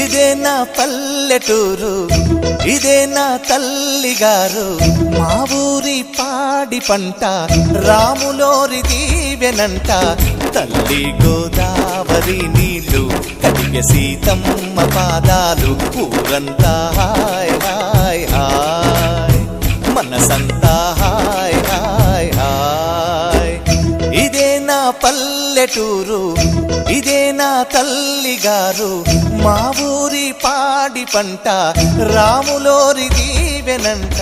ఇదే నా పల్లెటూరు, ఇదే నా తల్లిగారు. మా ఊరి పాడి పంట రాములోరి దీవెనంట. తల్లి గోదావరి నీళ్ళు కడిగే సీతమ్మ పాదాలు. ఊరంతా హాయ్ హాయ్ హాయ్, మనసంతా హాయ్ హాయ్ హాయ్. ఇదే నా పల్లెటూరు, ఇదే నా తల్లిగారు. మా ఊరి పాడి పంట రాములోరి దీవెనంట.